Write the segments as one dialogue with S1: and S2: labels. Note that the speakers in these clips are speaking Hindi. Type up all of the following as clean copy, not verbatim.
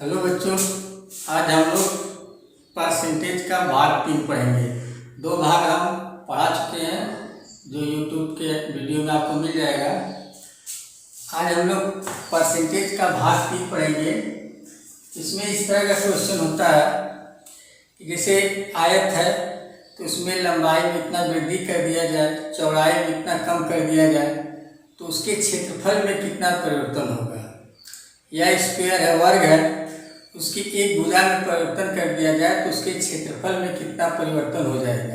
S1: हेलो बच्चों, आज हम लोग परसेंटेज का भाग 3 पढ़ेंगे। 2 भाग हम पढ़ा चुके हैं जो यूट्यूब के वीडियो में आपको मिल जाएगा। आज हम लोग परसेंटेज का भाग 3 पढ़ेंगे। इसमें इस तरह का क्वेश्चन होता है कि जैसे आयत है तो उसमें लंबाई में इतना वृद्धि कर दिया जाए, चौड़ाई में इतना कम कर दिया जाए तो उसके क्षेत्रफल में कितना परिवर्तन होगा। या स्क्वायर है, वर्ग है, उसकी एक भुजा में परिवर्तन कर दिया जाए तो उसके क्षेत्रफल में कितना परिवर्तन हो जाएगा।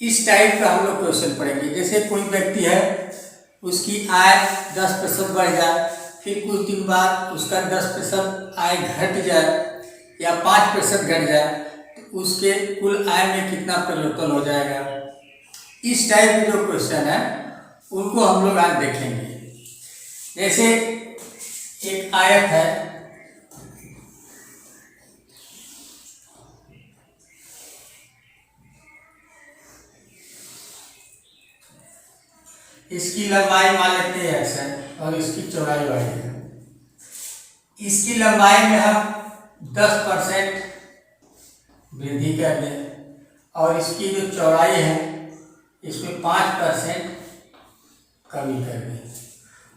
S1: इस टाइप का हम लोग क्वेश्चन पढ़ेंगे। जैसे कोई व्यक्ति है, उसकी आय 10% बढ़ जाए, फिर कुछ दिन बाद उसका 10% आय घट जाए या 5% घट जाए तो उसके कुल आय में कितना परिवर्तन हो जाएगा। इस टाइप के जो क्वेश्चन है उनको हम लोग आज देखेंगे। जैसे एक आयत है, इसकी लंबाई मान लेते हैं x है और इसकी चौड़ाई y है। इसकी लंबाई में हम 10% वृद्धि कर दें और इसकी जो चौड़ाई है इसमें 5% कमी कर दें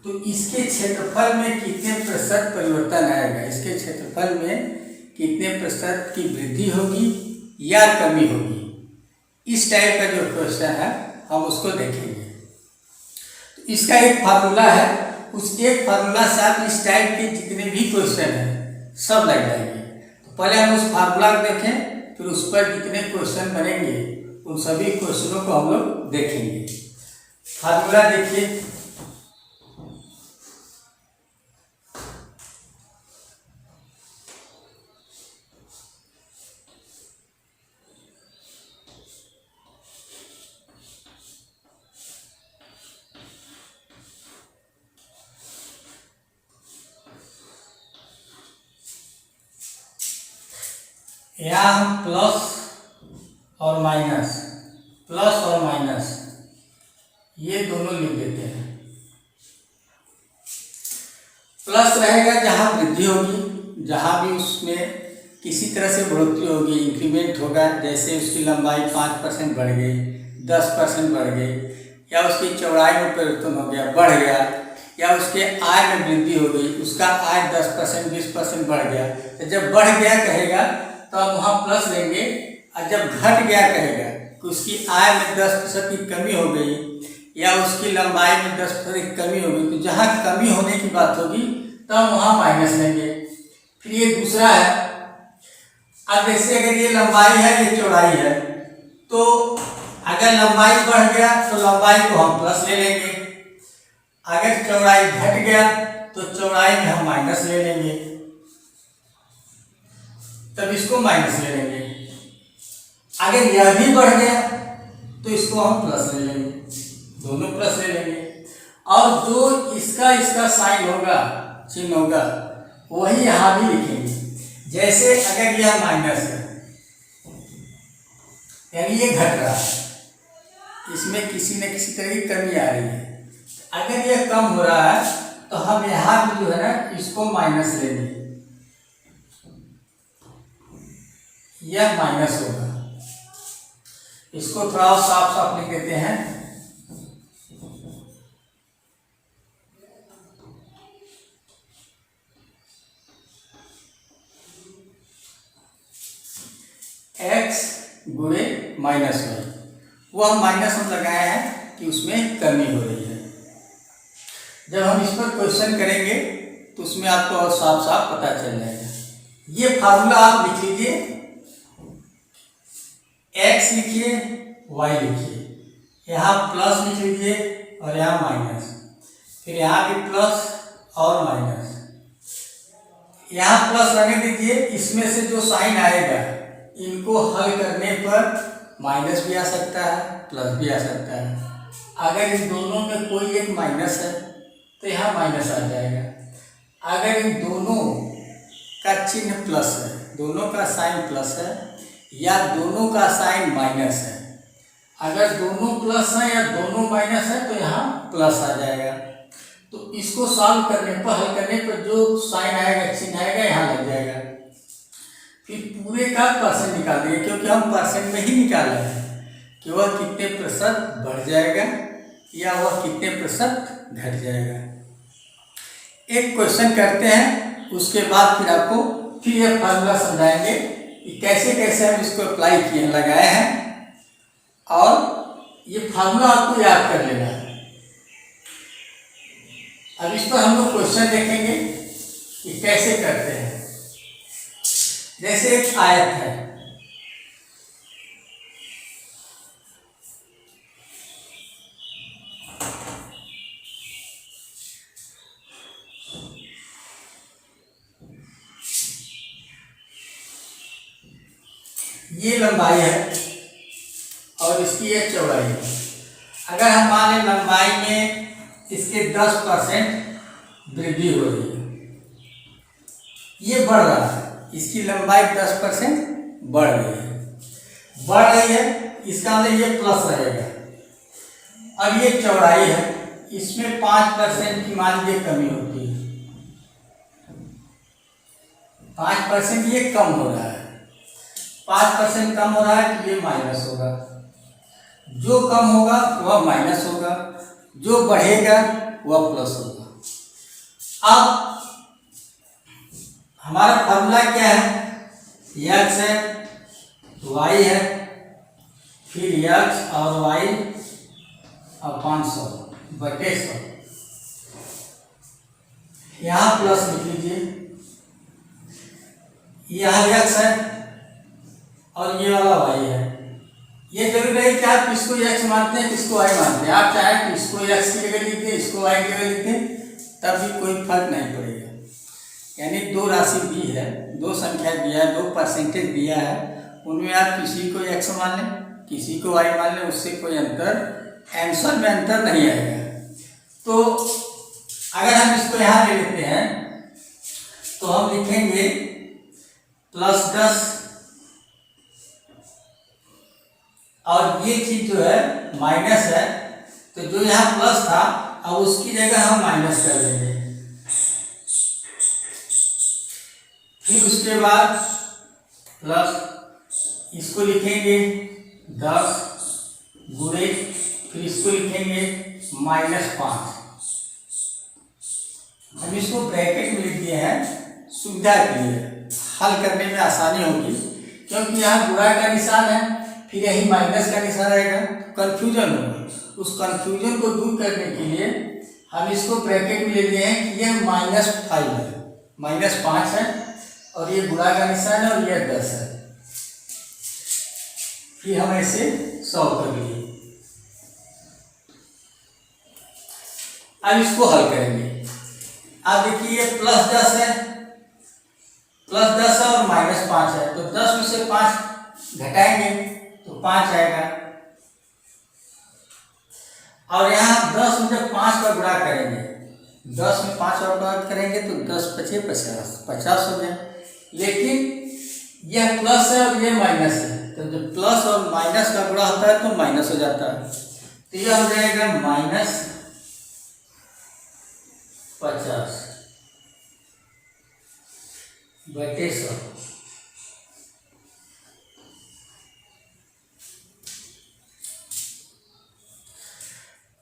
S1: तो इसके क्षेत्रफल में कितने प्रतिशत परिवर्तन आएगा, इसके क्षेत्रफल में कितने प्रतिशत की वृद्धि होगी या कमी होगी। इस टाइप का जो क्वेश्चन है हम उसको देखेंगे। तो इसका एक फार्मूला है, उस एक फार्मूला से आप इस टाइप के जितने भी क्वेश्चन हैं सब लग जाएंगे। तो पहले हम उस फार्मूला को देखें, फिर उस पर जितने क्वेश्चन बनेंगे उन सभी क्वेश्चनों को हम लोग देखेंगे। फार्मूला देखिए, यहाँ हम प्लस और माइनस ये दोनों लिख देते हैं। प्लस रहेगा जहाँ वृद्धि होगी, जहाँ भी उसमें किसी तरह से बढ़ोतरी होगी, इंक्रीमेंट होगा। जैसे उसकी लंबाई 5% बढ़ गई, 10% बढ़ गई, या उसकी चौड़ाई में परिवर्तन हो गया, बढ़ गया, या उसके आय में वृद्धि हो गई, उसका आय 10% 20% बढ़ गया। तो जब बढ़ गया कहेगा तो हम वहाँ प्लस लेंगे, और जब घट गया कहेगा कि उसकी आय में 10% की कमी हो गई या उसकी लंबाई में 10% की कमी हो गई, तो जहाँ कमी होने की बात होगी तो हम वहाँ माइनस लेंगे। फिर ये दूसरा है, अब जैसे अगर ये लंबाई है, ये चौड़ाई है, तो अगर लंबाई बढ़ गया तो लंबाई को हम प्लस ले लेंगे, अगर चौड़ाई घट गया तो चौड़ाई में हम माइनस ले लेंगे, तब इसको माइनस ले लेंगे। अगर यह भी बढ़ गया तो इसको हम प्लस ले लेंगे, दोनों प्लस ले लेंगे। और जो इसका साइन होगा, चिन्ह होगा, वही यहां भी लिखेंगे। जैसे अगर यह माइनस है यानी ये घट रहा है, इसमें किसी न किसी तरह की कमी आ रही है। अगर यह कम हो रहा है तो हम यहां भी जो है ना इसको माइनस लेंगे, यह माइनस होगा। इसको थोड़ा साफ साफ लिख देते हैं। x गुणे माइनस वाई, वो हम माइनस हम लगाए हैं कि उसमें कमी हो रही है। जब हम इस पर क्वेश्चन करेंगे तो उसमें आपको और साफ साफ पता चल जाएगा। ये फार्मूला आप लिख लीजिए, x लिखिए, y लिखिए, यहाँ प्लस लिख लीजिए और यहाँ माइनस, फिर यहाँ भी प्लस और माइनस, यहाँ प्लस रहने दीजिए। इसमें से जो साइन आएगा इनको हल करने पर माइनस भी आ सकता है, प्लस भी आ सकता है। अगर इन दोनों में कोई एक माइनस है तो यहाँ माइनस आ जाएगा। अगर इन दोनों का चिन्ह प्लस है, दोनों का साइन प्लस है या दोनों का साइन माइनस है, अगर दोनों प्लस है या दोनों माइनस है तो यहाँ प्लस आ जाएगा। तो इसको सॉल्व करने पर, हल करने पर जो साइन आएगा, चिन्ह आएगा, यहाँ लग जाएगा। फिर पूरे का परसेंट निकाल देंगे, क्योंकि हम परसेंट में ही निकाल रहे हैं कि वह कितने प्रतिशत बढ़ जाएगा या वह कितने प्रतिशत घट जाएगा। एक क्वेश्चन करते हैं, उसके बाद फिर आपको फिर यह फार्मूला समझाएंगे कि कैसे कैसे हम इसको अप्लाई किए लगाए हैं, और ये फार्मूला आपको याद कर लेना है। अब इस पर हम लोग क्वेश्चन देखेंगे कि कैसे करते हैं। जैसे एक आयत है, ये लंबाई है और इसकी ये चौड़ाई है। अगर हम मान लें लंबाई में इसके 10% वृद्धि हो रही है, ये बढ़ रहा है, इसकी लंबाई 10% बढ़ रही है, इसका मतलब ये प्लस रहेगा। और ये चौड़ाई है, इसमें 5% की मान लीजिए कमी होती है, 5% ये कम हो रहा है, 5% कम हो रहा है तो ये माइनस होगा। जो कम होगा वह माइनस होगा, जो बढ़ेगा वह प्लस होगा। अब हमारा फॉर्मूला क्या है, x है, y है, फिर x और y अपॉन 100/100। यहाँ प्लस लिख लीजिए, यहाँ x है और ये वाला y है। ये जरूरी है कि आप किसको x मानते हैं किसको y मानते हैं। आप चाहे कि इसको x की जगह लिख दें, इसको y की जगह लिख दें, तब भी कोई फर्क नहीं पड़ेगा। यानी दो राशि दी है, दो संख्या दिया है, दो परसेंटेज दिया है, उनमें आप किसी को x मान लें किसी को y मान लें, उससे कोई आंसर में अंतर नहीं आएगा। तो अगर हम इसको यहाँ ले लेते हैं तो हम लिखेंगे +10, और ये चीज जो है माइनस है, तो जो यहाँ प्लस था अब उसकी जगह हम माइनस कर देंगे। फिर उसके बाद प्लस इसको लिखेंगे 10 गुणे, फिर इसको लिखेंगे -5। हम इसको ब्रैकेट में लिख दिए हैं सुविधा के लिए, हल करने में आसानी होगी, क्योंकि यहाँ गुणा का निशान है, फिर यही माइनस का निशान रहेगा, कंफ्यूजन होगा। उस कंफ्यूजन को दूर करने के लिए हम इसको ब्रैकेट में ले लिए हैं कि यह -5 है, -5 है, और ये गुणा का निशान है और यह 10 है। फिर हम ऐसे सॉल्व कर लिए। अब इसको हल करेंगे। अब देखिए ये +10 है, +10 है और -5 है, तो 10 में से 5 घटाएंगे तो 5 आएगा। और यहाँ 10 में जब 5 का गुणा करेंगे, 10 में 5 और गुणा करेंगे तो 10 × 5 = 50 हो जाए। लेकिन यह प्लस है और ये माइनस है, तो जब प्लस और माइनस का गुणा होता है तो माइनस हो जाता है, तो यह हो जाएगा -50 बटे 100।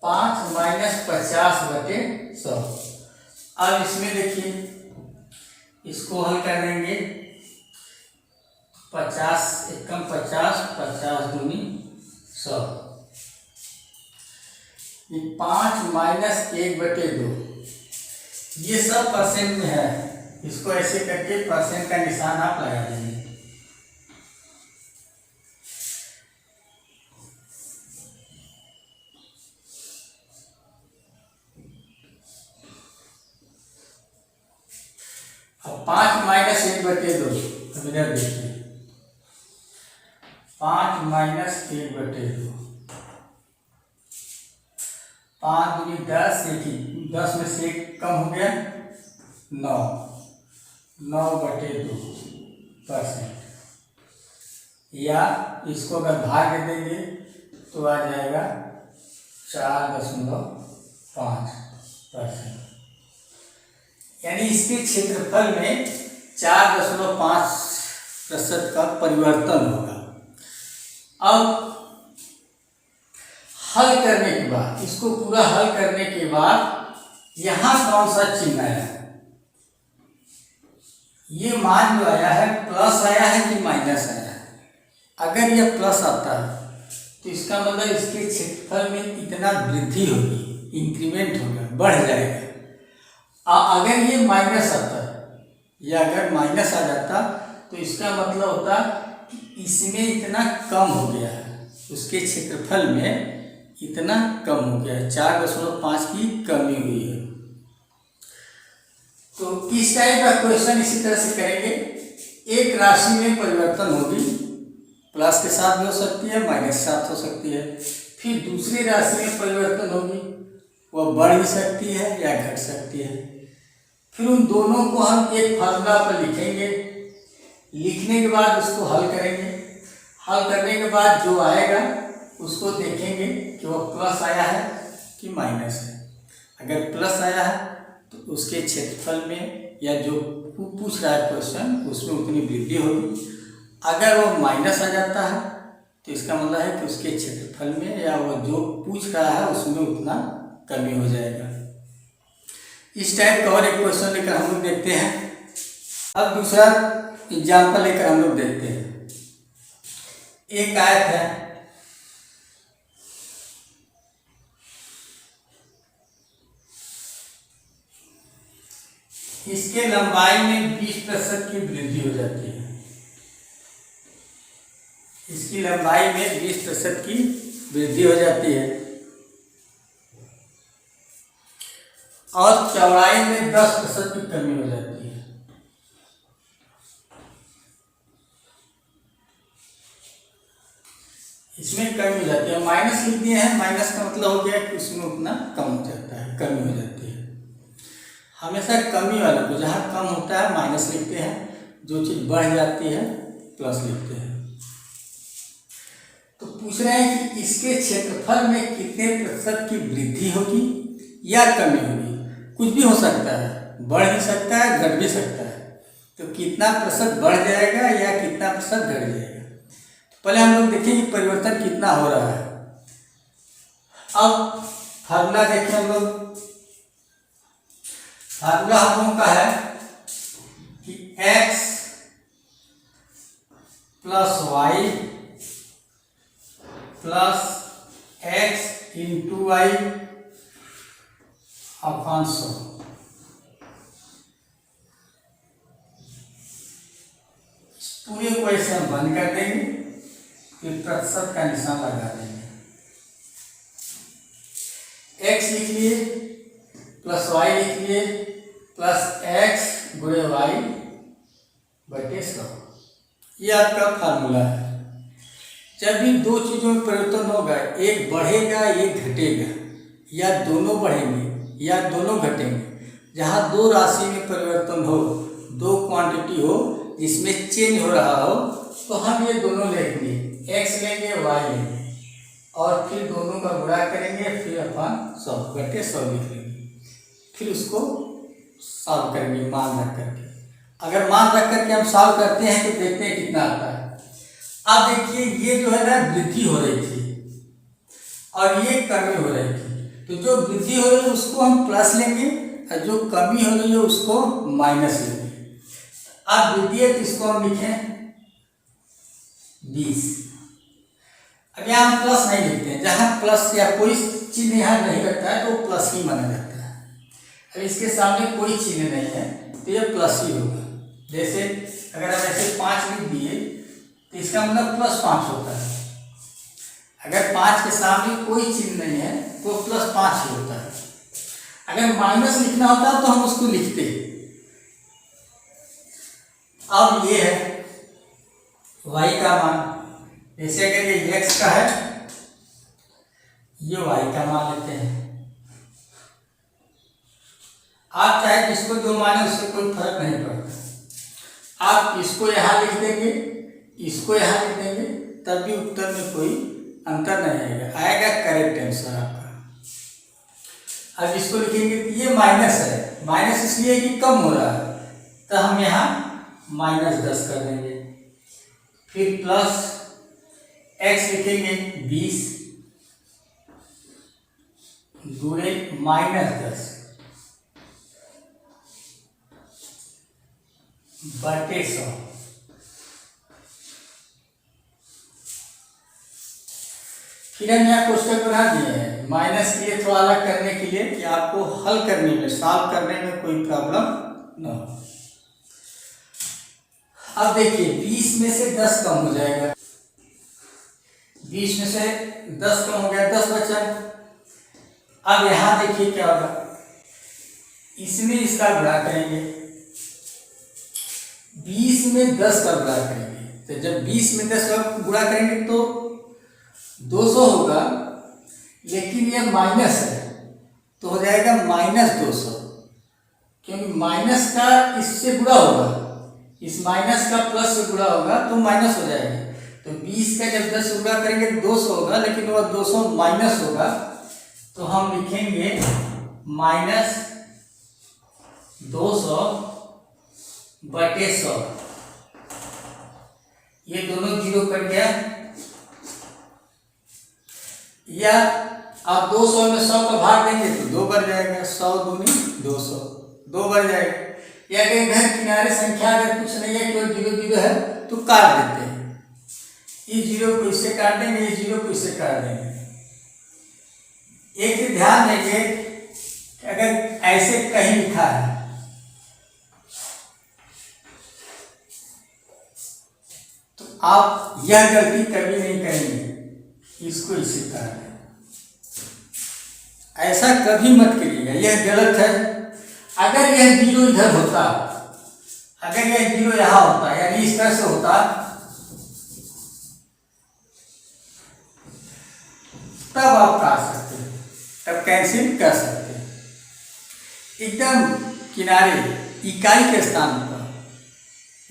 S1: 5 - 50 बटे 100। अब इसमें देखिए इसको हल कर देंगे, 50 एकम 50, 50 दूनी 100। 5 - 1/2, ये सब परसेंट में है, इसको ऐसे करके परसेंट का निशान आप लगा देंगे। अब 5 - 1/2, अब इधर देखिए 5 - 1/2, 5 दूनी 10, 10 में से 1 कम हो गया 9, 9/2%। या इसको अगर भाग देंगे तो आ जाएगा 4.5%। यानी इसके क्षेत्रफल में 4.5 प्रतिशत का परिवर्तन होगा। अब हल करने के बाद, इसको पूरा हल करने के बाद यहाँ कौन सा चिन्ह आया है, ये मान जो आया है प्लस आया है कि माइनस आया है। अगर यह प्लस आता है तो इसका मतलब इसके क्षेत्रफल में इतना वृद्धि होगी, इंक्रीमेंट होगा, बढ़ जाएगा। अगर ये माइनस आता है या अगर माइनस आ जाता तो इसका मतलब होता कि इसमें इतना कम हो गया है, उसके क्षेत्रफल में इतना कम हो गया है, 4.5 की कमी हुई है। तो किस टाइप का क्वेश्चन इसी तरह से करेंगे, एक राशि में परिवर्तन होगी, प्लस के साथ भी हो सकती है, माइनस के साथ हो सकती है। फिर दूसरी राशि में परिवर्तन होगी, वह बढ़ भी सकती है या घट सकती है। फिर उन दोनों को हम एक फार्मूला पर लिखेंगे, लिखने के बाद उसको हल करेंगे, हल करने के बाद जो आएगा उसको देखेंगे कि वह प्लस आया है कि माइनस है। अगर प्लस आया है तो उसके क्षेत्रफल में या जो पूछ रहा है क्वेश्चन उसमें उतनी वृद्धि होगी। अगर वो माइनस आ जाता है तो इसका मतलब है कि उसके क्षेत्रफल में या वो जो पूछ रहा है उसमें उतना कमी हो जाएगा। इस टाइप का और एक क्वेश्चन लेकर हम लोग देखते हैं। अब दूसरा एग्जाम्पल लेकर हम लोग देखते हैं। एक आयत है, इसके लंबाई में 20% की वृद्धि हो जाती है, इसकी लंबाई में 20% की वृद्धि हो जाती है और चौड़ाई में 10% की कमी हो जाती है। इसमें कमी हो जाती है, माइनस लिख दिए हैं, माइनस का मतलब हो गया कि उसमें उतना कम हो जाता है, कमी हो जाती है। हमेशा कमी वाले को जहाँ कम होता है माइनस लिखते हैं, जो चीज़ बढ़ जाती है प्लस लिखते हैं। तो पूछ रहे हैं कि इसके क्षेत्रफल में कितने प्रतिशत की वृद्धि होगी या कमी होगी। कुछ भी हो सकता है, बढ़ भी सकता है, घट भी सकता है। तो कितना प्रतिशत बढ़ जाएगा या कितना प्रतिशत घट जाएगा, तो पहले हम लोग देखें कि परिवर्तन कितना हो रहा है। अब फार्मूला देखें हम लोग, फार्मूला हम लोगों का है कि x plus y plus x into y upon 100। पूरे क्वेश्चन बंद कर देंगे, फिर प्रतिशत का निशान लगा देंगे। x लिख लिए प्लस y लिख लिए प्लस x गुणे वाई बटे 100, ये आपका फार्मूला है। जब भी दो चीज़ों में परिवर्तन होगा, एक बढ़ेगा एक घटेगा, या दोनों बढ़ेंगे या दोनों घटेंगे, जहाँ दो राशि में परिवर्तन हो, दो क्वांटिटी हो जिसमें चेंज हो रहा हो, तो हम ये दोनों लेंगे, x लेंगे y लेंगे और फिर दोनों का गुणा करेंगे, फिर अपन 100 बटे 100 लिख लेंगे। फिर उसको सॉल्व करेंगे मान रख करके। अगर मान रख करके हम सॉल्व करते हैं तो देखते हैं कितना आता है। अब देखिए ये जो है ना वृद्धि हो रही थी और ये कमी हो रही थी, तो जो वृद्धि हो रही है उसको हम प्लस लेंगे और जो कमी हो रही है उसको माइनस लेंगे। अब वृद्धि तो इसको हम लिखें 20। अब यहाँ हम प्लस नहीं लिखते हैं, जहाँ प्लस या कोई चिन्ह यहाँ नहीं रहता है तो प्लस ही माना जाता है। अब इसके सामने कोई चिन्ह नहीं है तो ये प्लस ही होगा। जैसे अगर हम ऐसे 5 लिख दिए तो इसका मतलब प्लस 5 होता है। अगर 5 के सामने कोई चिन्ह नहीं है तो प्लस 5 ही होता है। अगर माइनस लिखना होता तो हम उसको लिखते। अब ये है y का मान, जैसे अगर ये x का है, ये y का मान लेते हैं। आप चाहे जिसको जो माने उससे कोई फर्क नहीं पड़ता। आप इसको यहाँ लिख देंगे, इसको यहाँ लिख देंगे, तब भी उत्तर में कोई अंतर नहीं आएगा, आएगा करेक्ट आंसर आपका। अब इसको लिखेंगे कि ये माइनस है, माइनस इसलिए कि कम हो रहा है, तो हम यहाँ -10 कर देंगे। फिर प्लस x लिखेंगे 20 गुणे -10 बटे 100। फिर हम यहाँ क्वेश्चन बना दिए हैं माइनस के लिए थोड़ा अलग करने के लिए कि आपको हल करने में, सॉल्व करने में कोई प्रॉब्लम न हो। अब देखिए 20 में से 10 कम हो जाएगा, 20 में से 10 कम हो गया, 10 बचा। अब यहां देखिए क्या होगा, इसमें इसका गुणा करेंगे, 20 में 10 का गुणा करेंगे, तो जब 20 में 10 का गुणा करेंगे तो 200 होगा, लेकिन यह माइनस है तो हो जाएगा -200, क्योंकि माइनस का इससे गुणा होगा, इस माइनस का प्लस से गुणा होगा तो माइनस हो जाएगा। तो 20 का जब 10 से गुणा करेंगे तो 200 होगा, लेकिन वह 200 माइनस होगा, तो हम लिखेंगे -200 बटे 100। ये दोनों जीरो कट गया, या आप 200 में 100 का भाग देंगे तो 2 बढ़ जाएगा, 100 दूनी 200, 2 बढ़ जाएगा। या अगर इधर किनारे संख्या अगर कुछ नहीं है, केवल 0 0 है तो काट देते हैं, इस 0 को इससे काट देंगे, इस 0 को इससे काट देंगे। एक चीज ध्यान देंगे कि अगर ऐसे कहीं लिखा है तो आप यह गलती कभी नहीं करेंगे, इसको इससे काट दें, ऐसा कभी मत करिएगा, यह गलत है। अगर यह 0 इधर होता, अगर यह 0 यहां होता, यानी इस तरह से होता, तब आप काट सकते हैं, तब कैंसिल कर सकते हैं। एकदम किनारे इकाई के स्थान पर,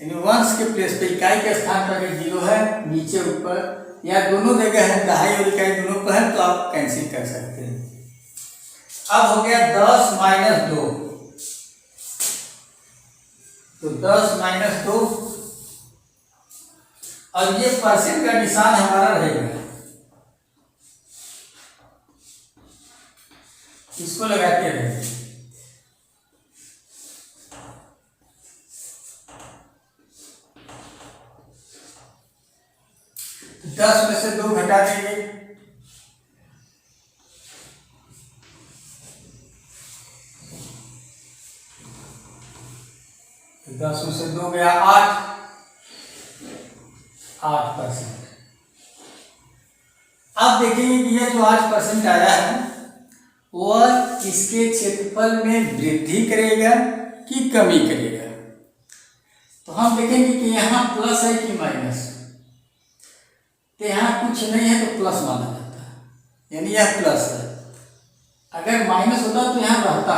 S1: यानी वंश के प्लेस पे इकाई के स्थान पर अगर 0 है, नीचे ऊपर या दोनों जगह है, दहाई और इकाई दोनों पर है, तो आप कैंसिल कर सकते हैं। अब हो गया 10 - 2, तो 10 - 2, और ये परसेंट का निशान हमारा रहेगा, इसको लगाते रहेंगे। 10 में से 2 घटा देंगे, तो 10 में से 2 गया 8%। अब देखेंगे कि यह जो 8% आया है वह इसके क्षेत्रफल में वृद्धि करेगा कि कमी करेगा। तो हम देखेंगे कि यहाँ प्लस है कि माइनस, तो यहाँ कुछ नहीं है तो प्लस माना जाता है, यानी यह प्लस है। अगर माइनस होता तो यहाँ रहता,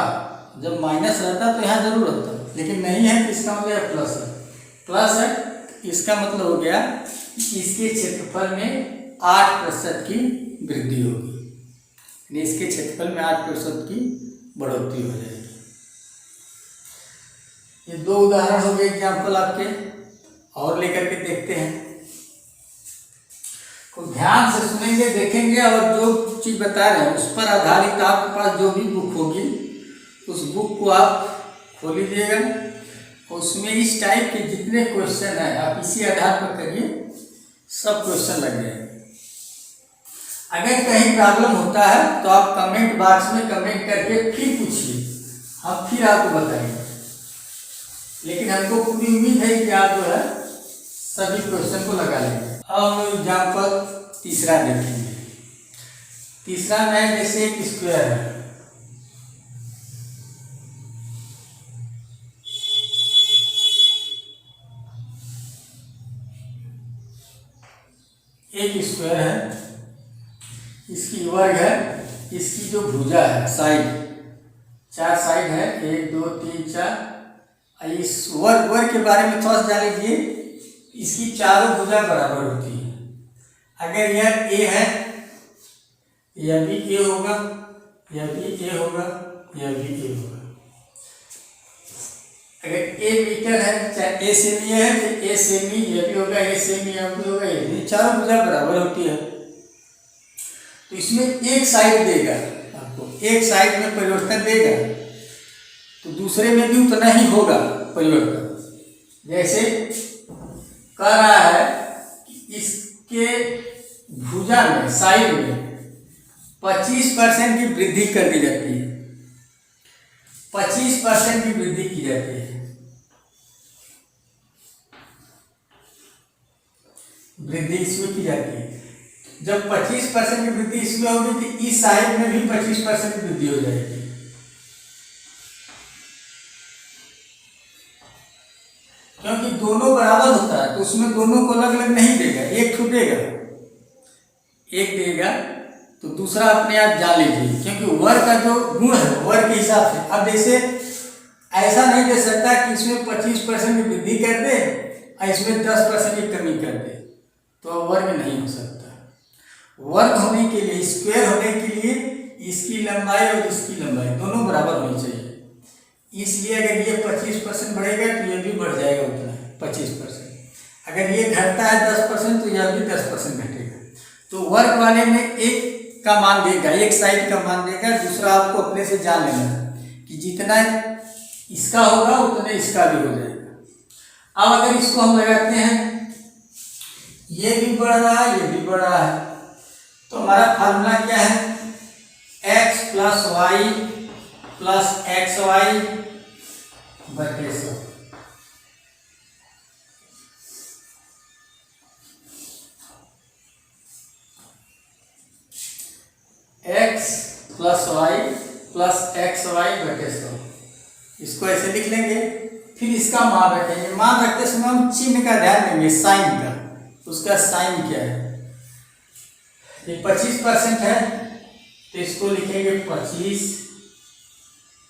S1: जब माइनस रहता तो यहाँ जरूर रहता, लेकिन नहीं है तो इसका मतलब प्लस है। प्लस है इसका मतलब हो गया कि इसके क्षेत्रफल में 8% की वृद्धि होगी, यानी इसके क्षेत्रफल में 8% की बढ़ोतरी हो जाएगी। ये 2 उदाहरण हो गए एग्जाम्पल आपके, और लेकर के देखते हैं। तो ध्यान से सुनेंगे, देखेंगे, और जो चीज बता रहे हैं उस पर आधारित आपके पास जो भी बुक होगी उस बुक को आप खोल लीजिएगा, उसमें इस टाइप के जितने क्वेश्चन हैं आप इसी आधार पर करिए, सब क्वेश्चन लग जाएंगे। अगर कहीं प्रॉब्लम होता है तो आप कमेंट बॉक्स में कमेंट करके फिर पूछिए, हम फिर आपको बताएंगे। लेकिन हमको पूरी उम्मीद है कि आप जो है सभी क्वेश्चन को लगा लेंगे। अब एग्जाम्पल तीसरा देखेंगे। तीसरा में जैसे एक स्क्वायर है, एक स्क्वायर है, इसकी वर्ग है, इसकी जो भुजा है साइड, 4 साइड है, 1 2 3 4। इस वर्ग के बारे में थोड़ा सा जान लीजिए, इसकी चारों भुजा बराबर होती है। अगर यह ए है, यह भी ए होगा, यह भी ए होगा, यह भी ए होगा। अगर ए मीटर है, चाहे ए सेमी है तो ए सेमी ये भी होगा, ए सेमी ये भी होगा, ये भी, चारों भुजा बराबर होती है। तो इसमें एक साइड देगा आपको, एक साइड में परिवर्तन देगा तो दूसरे में भी उतना ही होगा परिवर्तन। जैसे कह रहा है कि इसके भुजा में, साइड में 25% की वृद्धि कर दी जाती है, 25% की वृद्धि की जाती है। वृद्धि इसमें की जाती है। जब 25% की वृद्धि इसमें होगी तो इस साइड में भी 25% की वृद्धि हो जाएगी। क्योंकि दोनों बराबर होता है तो उसमें दोनों को अलग अलग नहीं देगा, एक छूटेगा, एक देगा तो दूसरा अपने आप जान लीजिए। क्योंकि वर्ग का जो गुण है वर्ग के हिसाब से, अब जैसे ऐसा नहीं दे सकता कि इसमें 25% की वृद्धि कर दे और इसमें 10% की कमी कर दे, तो वर्ग नहीं हो सकता। वर्ग होने के लिए, स्क्वायर होने के लिए इसकी लंबाई और इसकी लंबाई दोनों बराबर होनी चाहिए। इसलिए अगर ये 25% बढ़ेगा तो ये भी बढ़ जाएगा उतना 25%। अगर ये घटता है 10% तो यह भी 10% घटेगा। तो वर्ग वाले में एक का मान देगा, एक साइड का मान देगा, दूसरा आपको अपने से जान लेना कि जितना इसका होगा उतना इसका भी हो जाएगा। अब अगर इसको हम लगाते हैं, ये भी बढ़ रहा है, ये भी बढ़ रहा है, तो हमारा फार्मूला क्या है? x + y + xy बटे 100। x + y + xy बटे 100, इसको ऐसे लिख लेंगे। फिर इसका मान रखेंगे। मान रखते समय हम चिन्ह का ध्यान देंगे, साइन का। उसका साइन क्या है? ये 25% है तो इसको लिखेंगे 25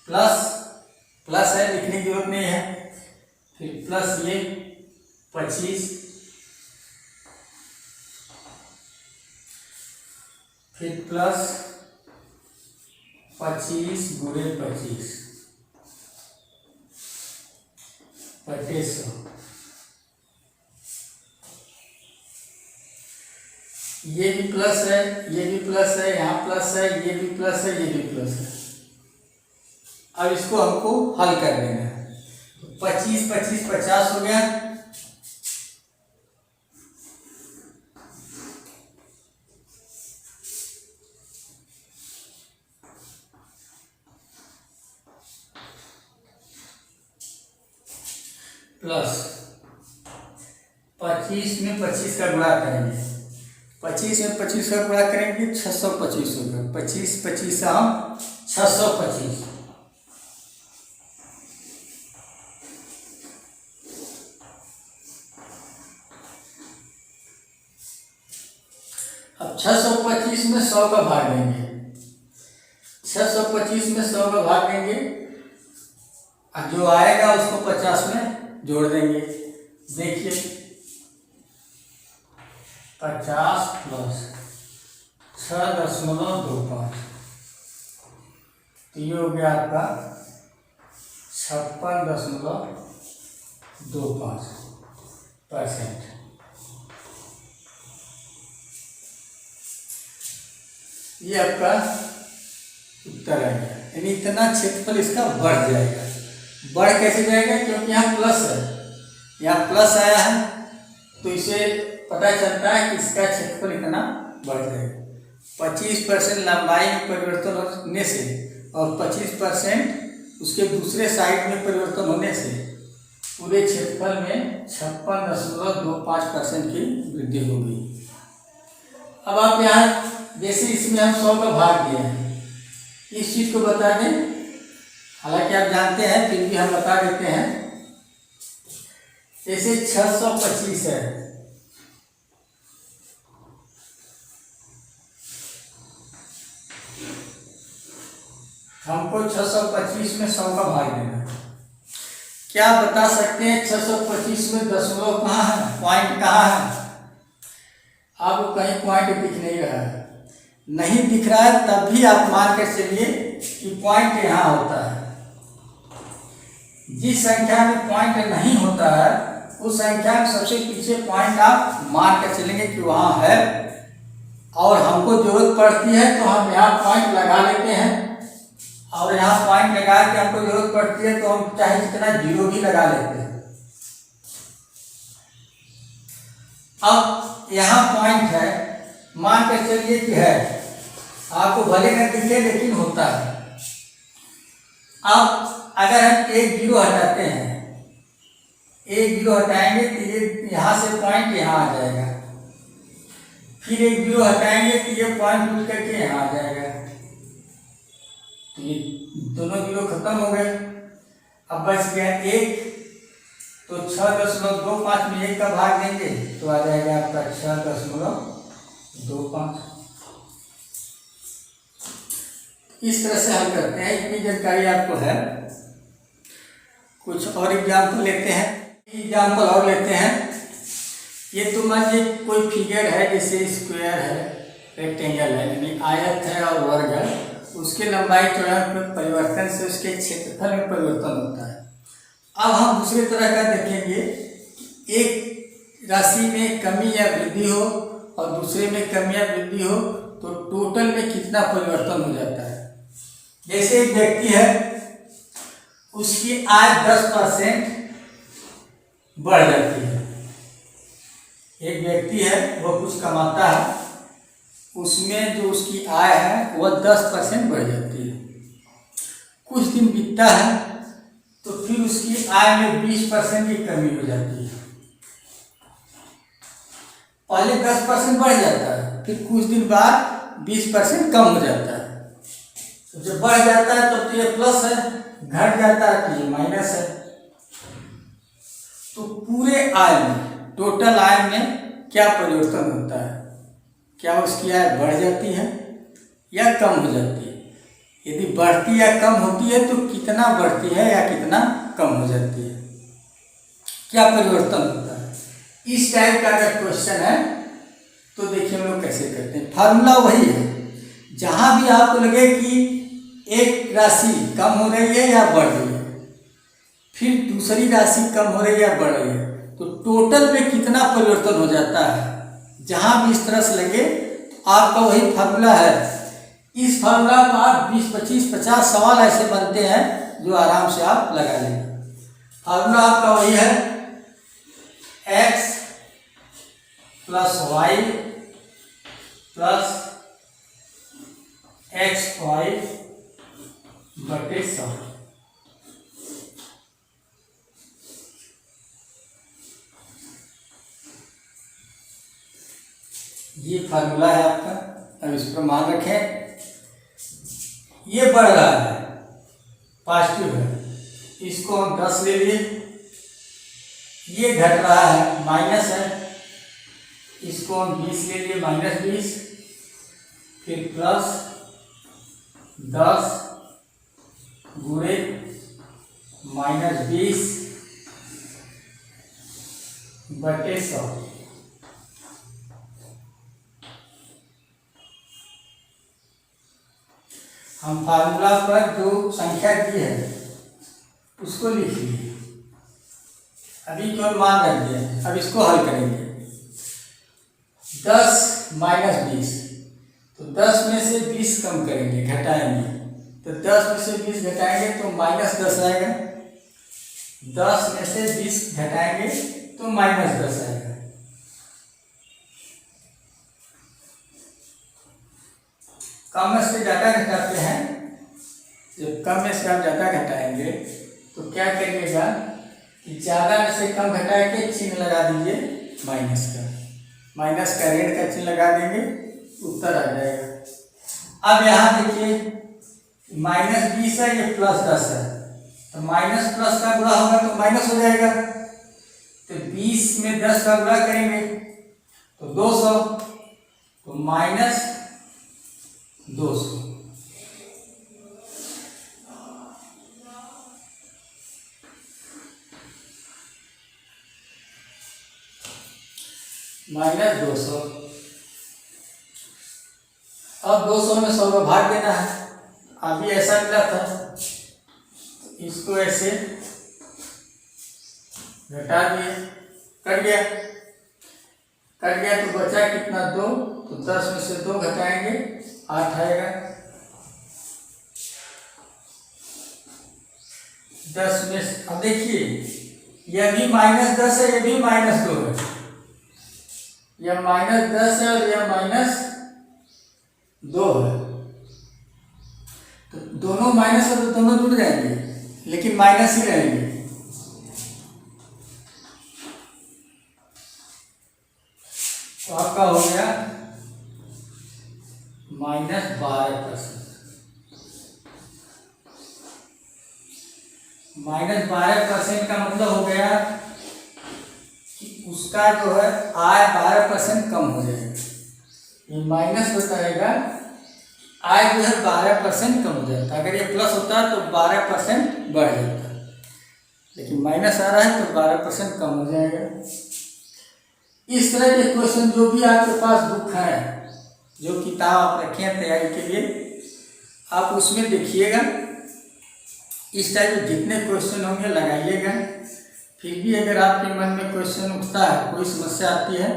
S1: प्लस है, लिखने की जरूरत नहीं है। फिर प्लस ये 25, फिर प्लस 25 × 25 बटे 100। ये भी प्लस है, ये भी प्लस है, यहाँ प्लस है, ये भी प्लस है, ये भी प्लस है। अब इसको हमको हल कर देना है। 25 25 50 हो गया। प्लस 25 में 25 का गुणा करेंगे, 25 में 25 का गुणा करेंगे 625 होगा। 25 25 से हम 625। अब 625 में 100 का भाग देंगे, 625 में 100 का भाग देंगे और जो आएगा उसको 50 में जोड़ देंगे। देखिए 50 + 6.25, तो ये हो गया आपका 56.25%। ये आपका उत्तर आएगा। यानी इतना क्षेत्रफल इसका बढ़ जाएगा। बढ़ कैसे जाएगा? क्योंकि यहाँ प्लस है, यहाँ प्लस आया है तो इसे पता चलता है कि इसका क्षेत्रफल इतना बढ़ जाएगा। 25% लंबाई में परिवर्तन होने से और 25% उसके दूसरे साइड में परिवर्तन होने से पूरे क्षेत्रफल में 56.25% की वृद्धि होगी। अब आप यहाँ जैसे इसमें हम 100 का भाग दिया है, इस चीज को बता दें, हालांकि आप जानते हैं फिर भी हम बता देते हैं। जैसे 625 है, हमको 625 में 100 का भाग देना है। क्या बता सकते हैं 625 में दशमलव कहाँ है, पॉइंट कहाँ है? आपको कहीं पॉइंट दिख नहीं रहा है, नहीं दिख रहा है तब भी आप मान कर चलिए कि पॉइंट यहाँ होता है। जिस संख्या में पॉइंट नहीं होता है उस संख्या में सबसे पीछे पॉइंट आप मान कर चलेंगे कि वहाँ है, और हमको जरूरत पड़ती है तो हम यहाँ पॉइंट लगा लेते हैं, और यहाँ पॉइंट लगा के हमको जरूरत पड़ती है तो हम चाहे जितना जीरो भी लगा लेते हैं। अब यहाँ पॉइंट है, मान कर चलिए कि है, आपको भले न दिखे लेकिन होता है। अब अगर हम एक जीरो हटाते हैं, एक जीरो हटाएंगे तो ये यहाँ से पॉइंट यहाँ आ जाएगा, फिर एक जीरो हटाएंगे तो ये पॉइंट उठ करके यहाँ आ जाएगा, तो ये दोनों जीरो खत्म हो गए। अब बच गया एक, तो 6.25 में एक का भाग देंगे तो आ जाएगा आपका 6.25। इस तरह से हल करते हैं। इतनी जानकारी आपको है। कुछ और एग्जाम्पल लेते हैं, एग्जाम्पल और लेते हैं। ये तो मान लीजिए कोई फिगर है, जैसे स्क्वायर है, रेक्टेंगल है, यानी आयत है और वर्ग है, उसके लंबाई चौड़ाई में परिवर्तन से उसके क्षेत्रफल में परिवर्तन होता है। अब हम दूसरी तरह का देखेंगे, एक राशि में कमी या वृद्धि हो और दूसरे में कमी या वृद्धि हो तो टोटल में कितना परिवर्तन हो जाता है। जैसे एक व्यक्ति है, उसकी आय 10% बढ़ जाती है। एक व्यक्ति है, वो कुछ कमाता है, उसमें जो उसकी आय है वह 10% बढ़ जाती है। कुछ दिन बीतता है तो फिर उसकी आय में 20% की कमी हो जाती है। पहले 10% बढ़ जाता है, फिर कुछ दिन बाद 20% कम हो जाता है। तो जब बढ़ जाता है तो ये प्लस है, घट जाता है तो ये माइनस है। तो पूरे आय में, टोटल आय में क्या परिवर्तन होता है? क्या उसकी आय बढ़ जाती है या कम हो जाती है? यदि बढ़ती या कम होती है तो कितना बढ़ती है या कितना कम हो जाती है? क्या परिवर्तन होता है? इस टाइप का अगर क्वेश्चन है तो देखिए हम लोग कैसे करते हैं। फार्मूला वही है, जहां भी आपको लगे कि एक राशि कम हो रही है या बढ़ रही है, फिर दूसरी राशि कम हो रही है या बढ़ रही है, तो टोटल में कितना परिवर्तन हो जाता है, जहां भी इस तरह से लगे तो आपका वही फार्मूला है। इस फार्मूला पर आप 20, 25, 50 सवाल ऐसे बनते हैं जो आराम से आप लगा लेंगे। फार्मूला आपका वही है, x plus y plus XY बटे 100। ये फार्मूला है आपका। अब इस पर मान रखें, ये बढ़ रहा है, पॉजिटिव है, इसको हम 10 ले लिए। ये घट रहा है, माइनस है, इसको हम 20 ले लिए, -20, फिर प्लस 10 गुणे -20 बटे 100। हम फार्मूला पर जो संख्या दी है उसको लिख लिए, अभी केवल मान रख दिया। अब इसको हल करेंगे। 10 - 20, तो 10 में से 20 कम करेंगे, घटाएंगे, तो 10 में से 20 घटाएंगे तो -10 आएगा। 10 में से 20 घटाएंगे तो -10 आएगा। कम में से ज़्यादा घटाते हैं, जब कम में से आप ज़्यादा घटाएंगे तो क्या करिएगा कि ज़्यादा में से कम घटा के चिन्ह लगा दीजिए माइनस का रेड का चिन्ह लगा देंगे, उत्तर आ जाएगा। अब यहाँ देखिए -20 है, ये +10 है, तो माइनस प्लस का गुणा होगा तो माइनस हो जाएगा। तो 20 में 10 का गुणा करेंगे तो 200, तो -200। -200। अब 200 में 100 का भाग देना है। अभी ऐसा मिला था, इसको ऐसे घटा दिए, कट गया, तो बचा कितना 2, तो 10 में से 2 घटाएंगे 8 आएगा। 10 में अब देखिए यह भी -10 है, यह भी -2 है, यह -10 है और यह -2 है, तो दोनों माइनस है तो दोनों जुड़ जाएंगे, लेकिन माइनस ही रहेंगे। तो आपका हो गया -12%। -12% का मतलब हो गया कि उसका जो है आय 12% कम हो जाएगा। ये माइनस बताएगा आय जो है 12% कम हो जाता है। अगर ये प्लस होता है तो 12% बढ़ जाता है, लेकिन माइनस आ रहा है तो 12% कम हो जाएगा। इस तरह के क्वेश्चन जो भी आपके पास बुक है, जो किताब आप रखे हैं तैयारी के लिए, आप उसमें देखिएगा। इस टाइप के जितने क्वेश्चन होंगे लगाइएगा। फिर भी अगर आपके मन में क्वेश्चन उठता है, कोई समस्या आती है,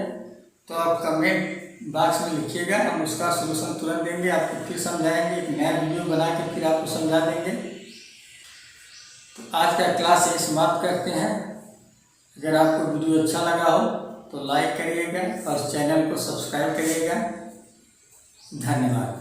S1: तो आप कमेंट बॉक्स में लिखिएगा, हम उसका सलूशन तुरंत देंगे, आपको फिर समझाएंगे, एक नया वीडियो बना के फिर आपको समझा देंगे। तो आज का क्लास यही समाप्त करते हैं। अगर आपको वीडियो अच्छा लगा हो तो लाइक करिएगा और चैनल को सब्सक्राइब करिएगा। धन्यवाद।